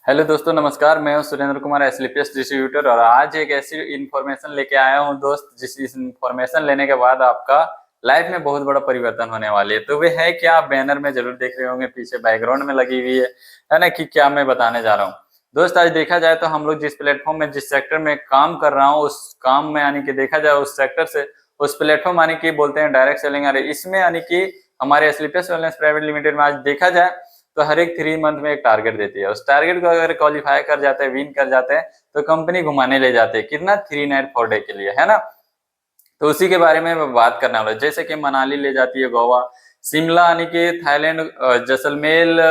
Hello दोस्तों, नमस्कार। मैं हूं सुरेंद्र कुमार, एसलीपीएस डिस्ट्रीब्यूटर, और आज एक ऐसी इन्फॉर्मेशन लेके आया हूं दोस्त, जिस इन्फॉर्मेशन लेने के बाद आपका लाइफ में बहुत बड़ा परिवर्तन होने वाली है। तो वे है क्या, आप बैनर में जरूर देख रहे होंगे, पीछे बैकग्राउंड में लगी हुई है ना, कि क्या मैं बताने जा रहा हूँ। दोस्त, आज देखा जाए तो हम लोग जिस प्लेटफॉर्म में, जिस सेक्टर में काम कर रहा हूँ, उस काम में यानी कि देखा जाए उस सेक्टर से, उस प्लेटफॉर्म यानी कि बोलते हैं डायरेक्ट सेलिंग, अरे इसमें यानी कि हमारे एसलीपीएस वेलनेस प्राइवेट लिमिटेड में आज देखा जाए तो हर एक 3 मंथ में एक टारगेट देती है। उस टारगेट को अगर क्वालिफाई कर जाते हैं, विन कर जाते हैं, तो कंपनी घुमाने ले जाते हैं। कितना? 3 नाइट 4 डे के लिए, है ना। तो उसी के बारे में मैं बात करने वाला हूं। जैसे कि मनाली ले जाती है, गोवा, शिमला यानी कि थाईलैंड, जैसलमेर,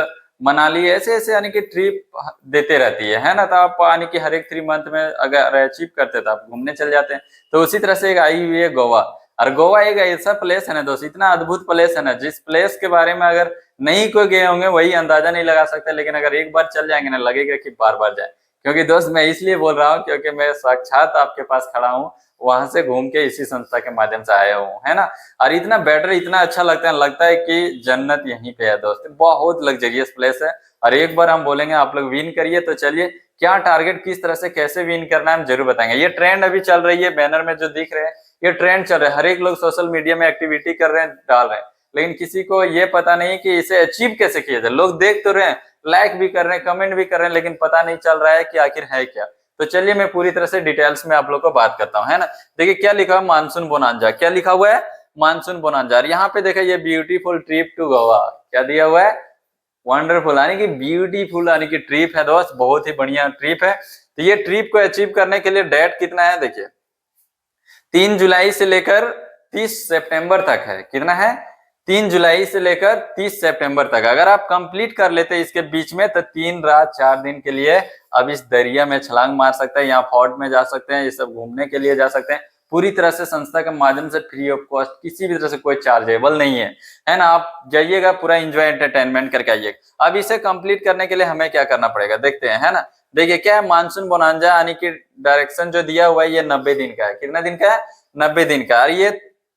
मनाली, ऐसे ऐसे यानी कि ट्रिप देते रहती है ना। तो आप यानी कि हर एक 3 मंथ में अगर अचीव करते तो आप घूमने चल जाते हैं। तो उसी तरह से एक आई हुई है गोवा। और गोवा एक ऐसा प्लेस है ना दोस्त, इतना अद्भुत प्लेस है ना, जिस प्लेस के बारे में अगर नहीं कोई गए होंगे वही अंदाजा नहीं लगा सकते, लेकिन अगर एक बार चल जाएंगे ना, लगेगा कि बार बार जाए। क्योंकि दोस्त मैं इसलिए बोल रहा हूँ क्योंकि मैं साक्षात आपके पास खड़ा हूँ, वहां से घूम के इसी संस्था के माध्यम से आया हूँ, है ना। और इतना बेटर, इतना अच्छा लगता है कि जन्नत यहीं पे है दोस्त। बहुत लग्जरियस प्लेस है। और एक बार हम बोलेंगे आप लोग विन करिए, तो चलिए क्या टारगेट, किस तरह से, कैसे विन करना है, हम जरूर बताएंगे। ये ट्रेंड अभी चल रही है, बैनर में जो दिख रहे हैं ये ट्रेंड चल रहा है। हर एक लोग सोशल मीडिया में एक्टिविटी कर रहे हैं, डाल रहे हैं, लेकिन किसी को ये पता नहीं कि इसे अचीव कैसे किया जाए। लोग देख तो रहे हैं, लाइक भी कर रहे हैं, कमेंट भी कर रहे हैं, लेकिन पता नहीं चल रहा है कि आखिर है क्या। तो चलिए मैं पूरी तरह से डिटेल्स में आप लोग को बात करता हूँ, है ना। देखिए क्या लिखा है, मानसून बोनांजा। क्या लिखा हुआ है? Monsoon bonanza. यहाँ पे देखा, ये ब्यूटीफुल ट्रिप टू गोवा, क्या दिया हुआ है? वंडरफुल, यानी कि ब्यूटीफुल, यानी कि ट्रिप है दोस्त, बहुत ही बढ़िया ट्रिप है। तो ये ट्रिप को अचीव करने के लिए डेट कितना है, देखिए 3 जुलाई से लेकर 30 सितंबर तक है। कितना है? 3 जुलाई से लेकर 30 सितंबर तक। अगर आप कंप्लीट कर लेते इसके बीच में, तो 3 रात 4 दिन के लिए अब इस दरिया में छलांग मार सकते हैं, यहाँ फोर्ट में जा सकते हैं, ये सब घूमने के लिए जा सकते हैं। पूरी तरह से संस्था के माध्यम से फ्री ऑफ कॉस्ट, किसी भी तरह से कोई चार्जेबल नहीं है ना। आप जाइएगा, पूरा एंजॉय एंटरटेनमेंट करके आइएगा। अब इसे कंप्लीट करने के लिए हमें क्या करना पड़ेगा, देखते हैं, है ना। देखिए क्या है, मानसून बोनांजा यानी कि डायरेक्शन जो दिया हुआ है, ये 90 दिन का है। कितना दिन का है? 90 दिन का। और ये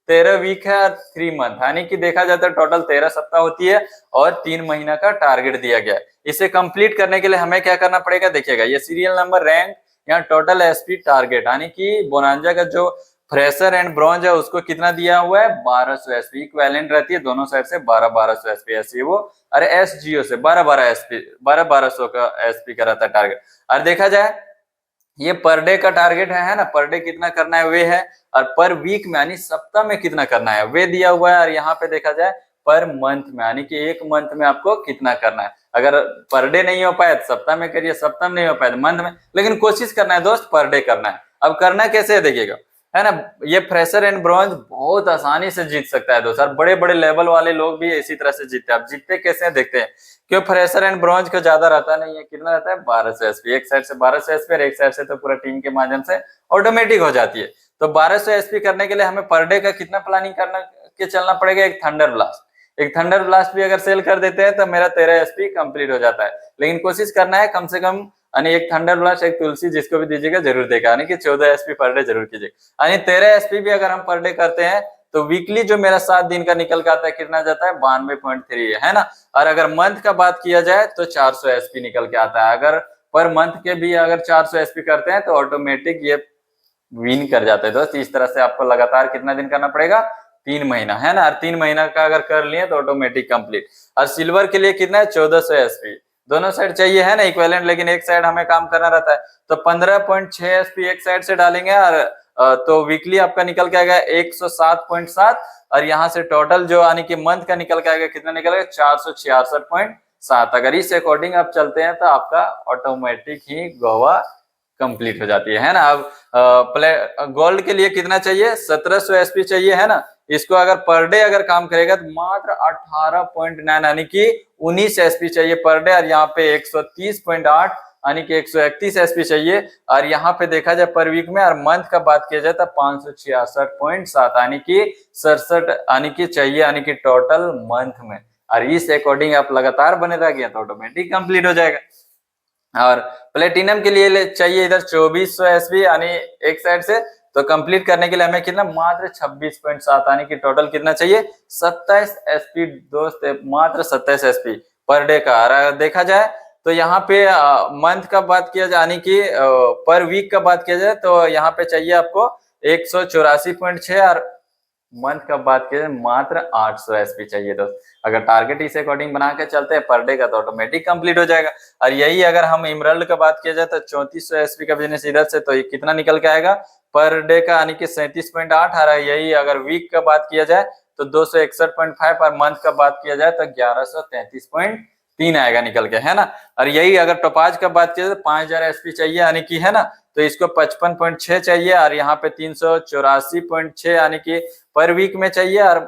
13 वीक है और 3 मंथ, यानी कि देखा जाता है टोटल 13 सप्ताह होती है, और 3 महीना का टारगेट दिया गया है। इसे कंप्लीट करने के लिए हमें क्या करना पड़ेगा, देखिएगा ये सीरियल नंबर, रैंक, यहाँ टोटल एसपी, टारगेट, यानी कि बोनांजा का जो फ्रेशर एंड ब्रॉन्ज है उसको कितना दिया हुआ है, 1200 एसपी। इक्विवेलेंट रहती है दोनों साइड से 1200 एसपी, ऐसी वो। अरे एसजीओ से 1200 एसपी, 1200 का एसपी का रहता है टारगेट। और देखा जाए ये पर डे का टारगेट है ना, पर डे कितना करना है वे है। और पर वीक में यानी सप्ताह में कितना करना है वे दिया हुआ है। और यहाँ पे देखा जाए पर मंथ में, यानी कि एक मंथ में आपको कितना करना है। अगर पर डे नहीं हो पाए तो सप्ताह में करिए, सप्ताह में नहीं हो पाए तो मंथ में, लेकिन कोशिश करना है दोस्त पर डे करना है। अब करना कैसे है देखिएगा, है ना। ये फ्रेशर एंड ब्रॉन्ज बहुत आसानी से जीत सकता है दोस्त, और बड़े बड़े लेवल वाले लोग भी इसी तरह से जीतते हैं। अब जीतते कैसे हैं देखते हैं। क्यों? फ्रेशर एंड ब्रॉन्ज का ज्यादा रहता नहीं है। कितना रहता है? 1200 एसपी। एक साइड से 1200 एसपी और एक साइड से तो पूरा टीम के माध्यम से ऑटोमेटिक हो जाती है। तो 1200 एसपी करने के लिए हमें पर डे का कितना प्लानिंग करना के चलना पड़ेगा, एक थंडर ब्लास्ट। एक थंडर ब्लास्ट भी अगर सेल कर देते हैं तो मेरा 13 एसपी कंप्लीट हो जाता है। लेकिन कोशिश करना है कम से कम, यानी एक थंडर ब्लास्ट, एक तुलसी, जिसको भी दीजिएगा जरूर देगा, यानी कि 14 एसपी पर डे जरूर कीजिएगा। यानी 13 एसपी भी अगर हम पर डे करते हैं तो वीकली जो मेरा 7 दिन का निकल के आता है, कितना जाता है? 92.3, है ना। और अगर मंथ का बात किया जाए तो 400 एसपी निकल के आता है। अगर पर मंथ के भी अगर 400 एसपी करते हैं तो ऑटोमेटिक ये विन कर जाते हैं दोस्त। इस तरह से आपको लगातार कितना दिन करना पड़ेगा? 3 महीना, है ना। और 3 महीना का अगर कर लिए तो ऑटोमेटिक कंप्लीट। और सिल्वर के लिए कितना है? 1400 एसपी। दोनों साइड चाहिए, है ना, इक्विवेलेंट, लेकिन एक साइड हमें काम करना रहता है। तो 15.6 एसपी एक साइड से डालेंगे, और तो वीकली आपका निकल के आएगा 107.7। और यहाँ से टोटल जो यानी कि मंथ का निकल के आएगा, कितना निकलेगा? 466.7। अगर इस अकॉर्डिंग आप चलते हैं तो आपका ऑटोमेटिक ही गोवा कंप्लीट हो जाती है ना। अब गोल्ड के लिए कितना चाहिए? 1700 एसपी चाहिए, है ना। इसको अगर पर डे अगर काम करेगा तो मात्र 18.9 यानी कि 19 एसपी चाहिए पर डे। और यहाँ पे 130.8 यानी कि 131 एसपी चाहिए। और यहाँ पे देखा जाए पर वीक में, और मंथ का बात किया जाए तो 566.7 यानी कि 67 यानी कि चाहिए, यानी कि टोटल मंथ में। और इस अकॉर्डिंग आप लगातार बने रह गए तो ऑटोमेटिक कंप्लीट हो जाएगा। और प्लेटिनम के लिए चाहिए इधर 2400 एसपी, यानी एक साइड से। तो कंप्लीट करने के लिए हमें कितना? मात्र 26.7 यानी कि टोटल कितना चाहिए? 27 एसपी दोस्त, मात्र 27 एसपी पर डे का। और देखा जाए तो यहाँ पे मंथ का बात किया जाए यानी कि पर वीक का बात किया जाए तो यहाँ पे चाहिए आपको 184.6 और मंथ का बात किया जाए मात्र 800 एसपी चाहिए दोस्त। अगर टारगेट इस अकॉर्डिंग बना के चलते हैं पर डे का तो ऑटोमेटिक कंप्लीट हो जाएगा। और यही अगर हम इमरल्ड का बात किया जाए तो 3400 एसपी का बिजनेस इधर से तो ये कितना निकल के आएगा पर डे का यानी कि 37.8 आ रहा है। यही अगर वीक का बात किया जाए तो 261.5 और मंथ का बात किया जाए तो 1133.3 आएगा निकल के, है ना। और यही अगर टोपाज का बात किया जाए तो 5000 एसपी चाहिए यानी कि, है ना, तो इसको 55.6 चाहिए और यहाँ पे 384.6 यानी कि पर वीक में चाहिए। और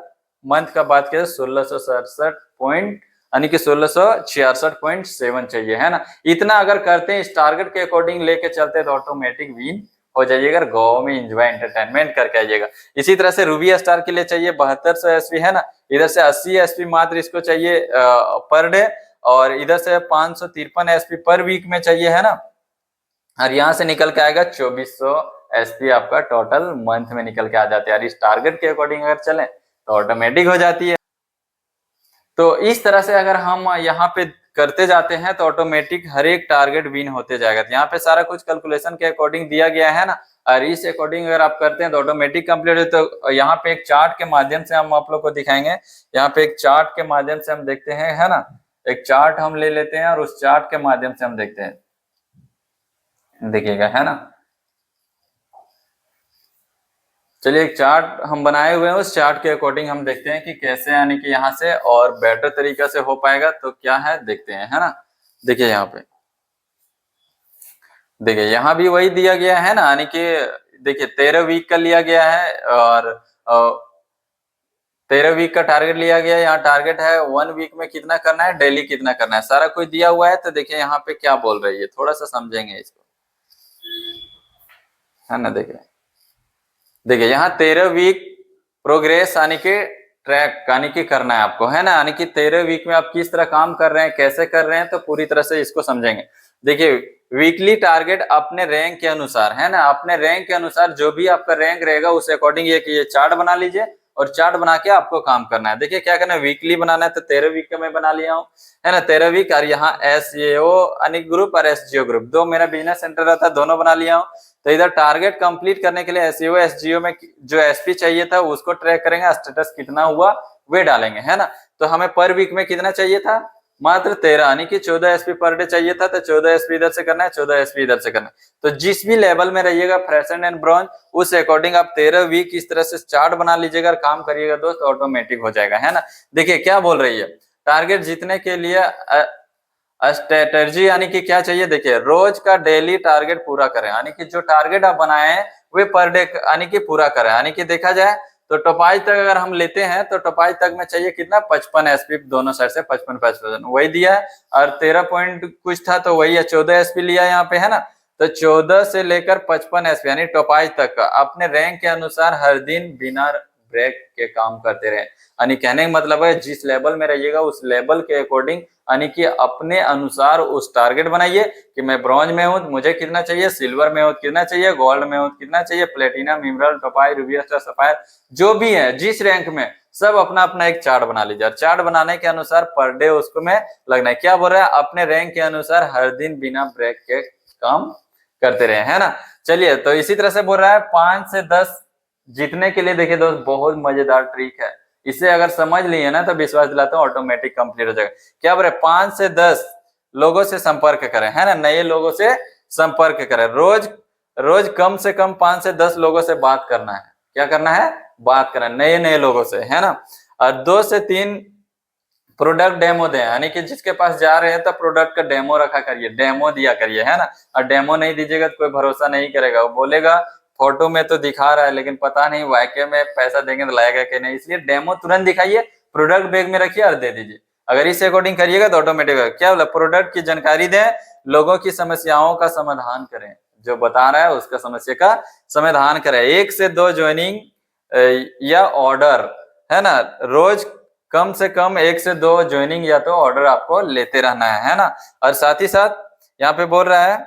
मंथ का बात किया 1667 पॉइंट यानी कि 1666.7 चाहिए, है ना। इतना अगर करते हैं इस टारगेट के अकॉर्डिंग लेके चलते हैं तो ऑटोमेटिक विन हो जाइएगा। गोवा में एंजॉय एंटरटेनमेंट करके आइएगा। इसी तरह से रूबी स्टार के लिए चाहिए 7200 एसपी, है ना। इधर से 80 एसपी मात्र इसको चाहिए पर डे और इधर से 553 एसपी पर वीक में चाहिए, है ना। और यहाँ से निकल के आएगा 2400 एसपी आपका टोटल मंथ में निकल के आ जाते हैं। इस टारगेट के अकॉर्डिंग अगर चलें तो ऑटोमेटिक हो जाती है। तो इस तरह से अगर हम यहाँ पे करते जाते हैं तो ऑटोमेटिक हर एक टारगेट विन होते जाएगा। तो यहाँ पे सारा कुछ कैलकुलेशन के अकॉर्डिंग दिया गया है ना, और इस अकॉर्डिंग अगर आप करते हैं तो ऑटोमेटिक कंप्लीट है। तो यहाँ पे एक चार्ट के माध्यम से हम आप लोग को दिखाएंगे। यहाँ पे एक चार्ट के माध्यम से हम देखते हैं, है ना। एक चार्ट हम ले लेते हैं और उस चार्ट के माध्यम से हम देखते हैं, देखिएगा, है ना। चलिए एक चार्ट हम बनाए हुए हैं, उस चार्ट के अकॉर्डिंग हम देखते हैं कि कैसे यानी कि यहाँ से और बेटर तरीका से हो पाएगा। तो क्या है देखते हैं, है ना। देखिए यहाँ पे देखिए यहाँ भी वही दिया गया है ना, यानी कि देखिए 13 वीक का लिया गया है और 13 वीक का टारगेट लिया गया है। यहाँ टारगेट है 1 वीक में कितना करना है, डेली कितना करना है, सारा कुछ दिया हुआ है। तो देखिए यहाँ पे क्या बोल रही है, थोड़ा सा समझेंगे इसको, है ना। देखिए यहाँ 13 वीक प्रोग्रेस यानी कि ट्रैक यानी कि करना है आपको, है ना। यानी कि 13 वीक में आप किस तरह काम कर रहे हैं, कैसे कर रहे हैं, तो पूरी तरह से इसको समझेंगे। देखिए वीकली टारगेट अपने रैंक के अनुसार, है ना, अपने रैंक के अनुसार जो भी आपका रैंक रहेगा उस अकॉर्डिंग ये चार्ट बना लीजिए और चार्ट बना के आपको काम करना है। देखिए क्या करना है, वीकली बनाना है तो 13 वीक का मैं बना लिया हूँ, है ना, 13 वीक। और यहाँ SAO यानी ग्रुप और SGO ग्रुप दो मेरा बिजनेस सेंटर रहता है, दोनों बना लिया हूँ। तो इधर टारगेट कंप्लीट करने के लिए SAO SGO में जो SP चाहिए था उसको ट्रैक करेंगे, स्टेटस कितना हुआ वे डालेंगे, है ना। तो हमें पर वीक में कितना चाहिए था, मात्र 13 यानी कि 14 SP पर डे चाहिए था। तो 14 SP इधर से करना है, 14 SP इधर से करना है। तो जिस भी लेवल में रहिएगा फ्रेशर एंड ब्रॉन्ज, उस अकॉर्डिंग आप 13 वीक इस तरह से चार्ट बना लीजिएगा और काम करिएगा दोस्त, ऑटोमेटिक हो जाएगा, है ना। देखिए क्या बोल रही है, टारगेट जीतने के लिए स्ट्रेटजी यानी कि क्या चाहिए, देखिए रोज का डेली टारगेट पूरा करें, यानी कि जो टारगेट आप बनाए हैं वे पर डे यानी कि पूरा करें। यानी कि देखा जाए तो टॉपाइज तक अगर हम लेते हैं तो टॉपाइज तक में चाहिए कितना, 55 SP दोनों साइड से 55 वही दिया है। और 13 पॉइंट कुछ था तो वही है, 14 SP लिया यहाँ पे, है ना। तो 14 से लेकर 55 SP यानी टॉपाइज तक का अपने रैंक के अनुसार हर दिन बिना ब्रेक के काम करते रहे। यानी कहने का मतलब है जिस लेवल में रहिएगा उस लेवल के अकॉर्डिंग यानी कि अपने अनुसार उस टारगेट बनाइए कि मैं ब्रॉन्ज में हूं मुझे कितना चाहिए, सिल्वर में हूं कितना चाहिए, गोल्ड में हूं कितना चाहिए, platinum, emerald, टोपाइज, Ruby star, sapphire, जो भी है जिस रैंक में, सब अपना अपना एक चार्ट बना लीजिए। चार्ट बनाने के अनुसार पर डे उसको में लगना है। क्या बोल रहा है, अपने रैंक के अनुसार हर दिन बिना ब्रेक के काम करते रहे, है ना। चलिए तो इसी तरह से बोल रहा है 5 से 10 जीतने के लिए। देखिए दोस्त बहुत मजेदार ट्रिक है, इसे अगर समझ लिए ना तो विश्वास दिलाता हूँ ऑटोमेटिक कंप्लीट हो जाएगा। क्या बोले, 5 से 10 लोगों से संपर्क करें, है ना, नए लोगों से संपर्क करें। रोज रोज कम से कम 5 से 10 लोगों से बात करना है। क्या करना है, बात करना नए नए लोगों से, है ना। और 2 से 3 प्रोडक्ट डेमो दें, यानी कि जिसके पास जा रहे हैं तो प्रोडक्ट का डेमो रखा करिए, डेमो दिया करिए, है ना। और डेमो नहीं दीजिएगा तो कोई भरोसा नहीं करेगा, वो बोलेगा फोटो में तो दिखा रहा है लेकिन पता नहीं वाकई में पैसा देंगे तो लाएगा कि नहीं। इसलिए डेमो तुरंत दिखाइए, प्रोडक्ट बैग में रखिए और दे दीजिए। अगर इस अकॉर्डिंग करिएगा तो ऑटोमेटिक क्या बोला, प्रोडक्ट की जानकारी दें, लोगों की समस्याओं का समाधान करें, जो बता रहा है उसका समस्या का समाधान करें। 1 से 2 ज्वाइनिंग या ऑर्डर, है ना, रोज कम से कम 1 से 2 ज्वाइनिंग या तो ऑर्डर आपको लेते रहना है ना। और साथ ही साथ यहाँ पे बोल रहा है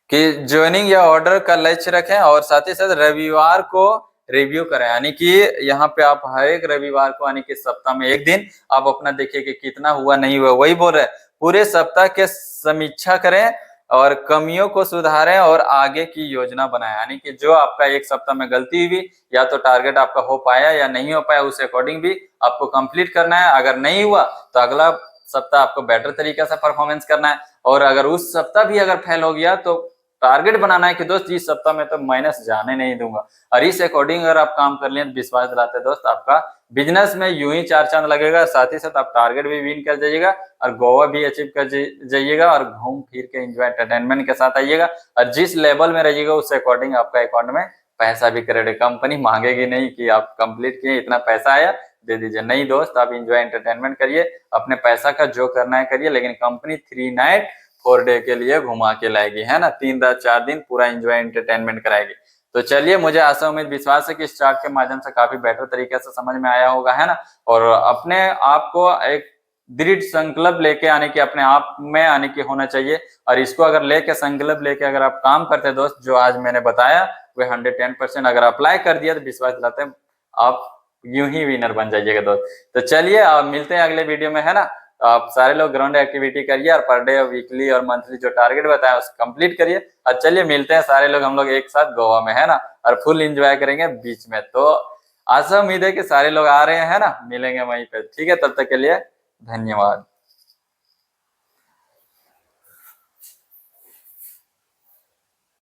कि ज्वाइनिंग या ऑर्डर का लक्ष्य रखें और साथ ही साथ रविवार को रिव्यू करें, यानी कि यहाँ पे आप हर एक रविवार को यानी कि सप्ताह में एक दिन आप अपना देखिए कि कितना हुआ नहीं हुआ। वही बोल रहे हैं पूरे सप्ताह के समीक्षा करें और कमियों को सुधारें और आगे की योजना बनाएं। यानी कि जो आपका एक सप्ताह में गलती हुई, या तो टारगेट आपका हो पाया या नहीं हो पाया, उस अकॉर्डिंग भी आपको कंप्लीट करना है। अगर नहीं हुआ तो अगला सप्ताह आपको बेटर तरीके से परफॉर्मेंस करना है। और अगर उस सप्ताह भी अगर फेल हो गया तो टारगेट बनाना है कि दोस्त इस सप्ताह में तो माइनस जाने नहीं दूंगा। और इस अकॉर्डिंग अगर आप काम कर लिए तो विश्वास दिलाते दोस्त आपका बिजनेस में यूं ही 4 चांद लगेगा। साथ ही साथ आप टारगेट भी विन कर जाइएगा और गोवा भी अचीव कर जाइएगा और घूम फिर के एंजॉय एंटरटेनमेंट के साथ आइएगा। और जिस लेवल में रहिएगा उस अकॉर्डिंग आपका अकाउंट में पैसा भी क्रेडिट, कंपनी मांगेगी नहीं कि आप कंप्लीट किए इतना पैसा आया दे दीजिए। नहीं दोस्त, आप एंजॉय एंटरटेनमेंट करिए, अपने पैसा का जो करना है करिए, लेकिन कंपनी 3 नाइट 4 डे के लिए घुमा के लाएगी, है ना, 3 रात 4 दिन पूरा एंजॉय एंटरटेनमेंट कराएगी। तो चलिए, मुझे आशा उम्मीद विश्वास है कि इस चार्ट के माध्यम से काफी बेटर तरीके से समझ में आया होगा, है ना। और अपने आप को एक दृढ़ संकल्प लेके आने की, अपने आप में आने की होना चाहिए। और इसको अगर लेके संकल्प लेके अगर आप काम करते हैं दोस्त, जो आज मैंने बताया वे 110% अगर अप्लाई कर दिया तो विश्वास दिलाते हैं आप यूं ही विनर बन जाइएगा दोस्त। तो चलिए मिलते हैं अगले वीडियो में, है ना। आप सारे लोग ग्राउंड एक्टिविटी करिए और पर डे वीकली और मंथली जो टारगेट बताया उसको कंप्लीट करिए। और चलिए मिलते हैं सारे लोग, हम लोग एक साथ गोवा में, है ना, और फुल एंजॉय करेंगे बीच में। तो आशा उम्मीद है कि सारे लोग आ रहे हैं, है ना, मिलेंगे वहीं पे। ठीक है, तब तक के लिए धन्यवाद।